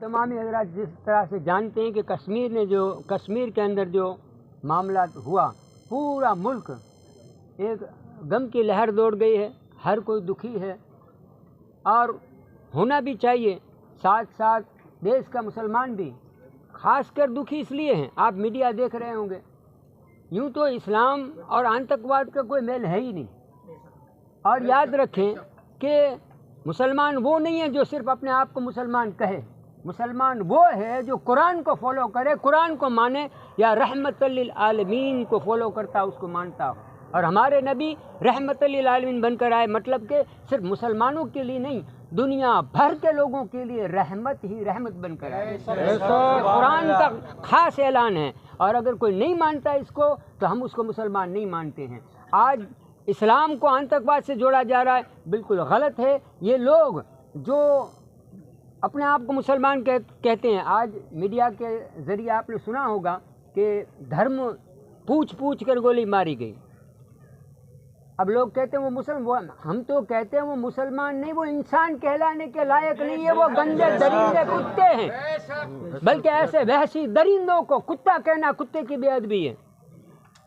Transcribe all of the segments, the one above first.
तमाम हज़रात जिस तरह से जानते हैं कि कश्मीर के अंदर जो मामला हुआ, पूरा मुल्क एक गम की लहर दौड़ गई है, हर कोई दुखी है और होना भी चाहिए। साथ साथ देश का मुसलमान भी खासकर दुखी इसलिए हैं, आप मीडिया देख रहे होंगे, यूँ तो इस्लाम और आतंकवाद का कोई मेल है ही नहीं। और याद रखें कि मुसलमान वो नहीं है जो सिर्फ अपने आप को मुसलमान कहे, मुसलमान वो है जो कुरान को फॉलो करे, कुरान को माने या रहमतल लिल आलमीन को फॉलो करता, उसको मानता हो। और हमारे नबी रहमतल लिल आलमीन बनकर आए, मतलब कि सिर्फ मुसलमानों के लिए नहीं, दुनिया भर के लोगों के लिए रहमत ही रहमत बनकर आए। कुरान का खास ऐलान है और अगर कोई नहीं मानता इसको तो हम उसको मुसलमान नहीं मानते हैं। आज इस्लाम को आतंकवाद से जोड़ा जा रहा है, बिल्कुल गलत है। ये लोग जो अपने आप को मुसलमान कहते हैं, आज मीडिया के ज़रिए आपने सुना होगा कि धर्म पूछ पूछ कर गोली मारी गई। अब लोग कहते हैं वो मुसलमान, हम तो कहते हैं वो मुसलमान नहीं, वो इंसान कहलाने के लायक नहीं है, वो गंदे दरिंदे कुत्ते हैं। बल्कि ऐसे वहशी दरिंदों को कुत्ता कहना कुत्ते की बेअदबी है।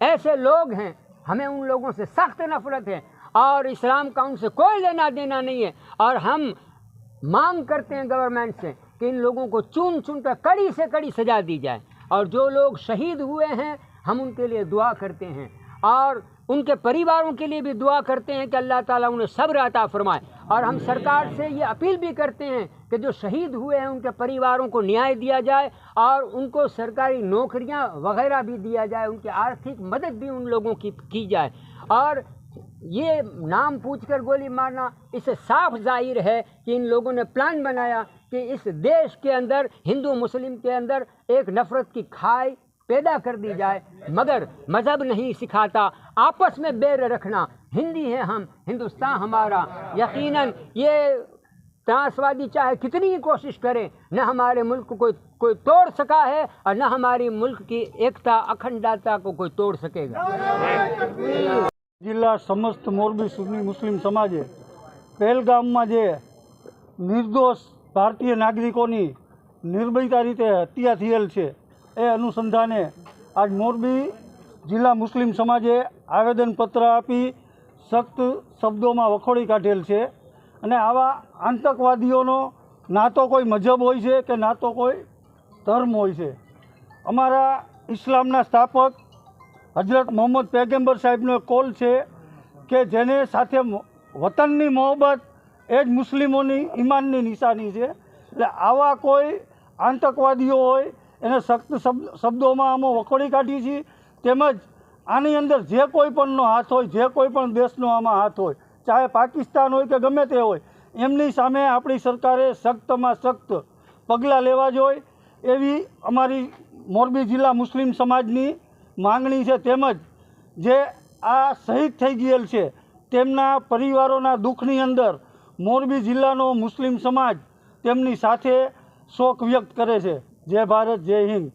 ऐसे लोग हैं, हमें उन लोगों से सख्त नफरत है और इस्लाम का उनसे कोई लेना देना नहीं है। और हम मांग करते हैं गवर्नमेंट से कि इन लोगों को चुन चुन कर कड़ी से कड़ी सजा दी जाए। और जो लोग शहीद हुए हैं हम उनके लिए दुआ करते हैं और उनके परिवारों के लिए भी दुआ करते हैं कि अल्लाह ताला उन्हें सब्र अता फरमाए। और हम सरकार से ये अपील भी करते हैं कि जो शहीद हुए हैं उनके परिवारों को न्याय दिया जाए और उनको सरकारी नौकरियां वगैरह भी दिया जाए, उनकी आर्थिक मदद भी उन लोगों की जाए। और ये नाम पूछकर गोली मारना, इससे साफ जाहिर है कि इन लोगों ने प्लान बनाया कि इस देश के अंदर हिंदू मुस्लिम के अंदर एक नफ़रत की खाई पैदा कर दी जाए। मगर मज़हब नहीं सिखाता आपस में बैर रखना। हिंदी है हम, हिंदुस्तान हमारा। यकीनन ये त्रासवादी चाहे कितनी ही कोशिश करें, न हमारे मुल्क को कोई तोड़ सका है और न हमारी मुल्क की एकता अखंडता को कोई तोड़ सकेगा। जिला समस्त मोरबी सुन्नी मुस्लिम समाजे पहलगामમાં જે निर्दोष भारतीय नागरिकों निर्भयता रीते हत्या थયેલ છે એ अनुसंधाने आज मोरबी जिला मुस्लिम समाजे आवेदनपत्र आपी सख्त शब्दों में वखोड़ी काढेल છે। અને આવા આતંકવાદીઓનો ના તો કોઈ મજહબ હોય છે કે ના તો કોઈ ધર્મ હોય છે। અમારા ઇસ્લામના સ્થાપક हजरत मोहम्मद पैगंबर साहेबनो कॉल है कि जेने साथे वतननी मोहब्बत एज मुस्लिमोनी ईमाननी निशानी है। એટલે આવા કોઈ આતંકવાદીઓ હોય એને સખ્ત શબ્દોમાં અમે વખોડી કાઢી છીએ। તેમજ આની અંદર જે કોઈ પણનો હાથ હોય, જે કોઈ પણ દેશનો આમાં હાથ હોય, ચાહે પાકિસ્તાન હોય કે ગમે તે હોય, એમની સામે આપણી સરકારે સખ્તમાં સખ્ત પગલાં લેવા જોઈએ એવી અમારી મોરબી જિલ્લા મુસ્લિમ સમાજની मांगणी है। तेमज जे आ शहीद थई गયેલ છે તેમના પરિવારોના દુઃખની અંદર મોરબી જિલ્લાનો મુસ્લિમ સમાજ તેમની સાથે શોક વ્યક્ત કરે છે। जय भारत, जय हिंद।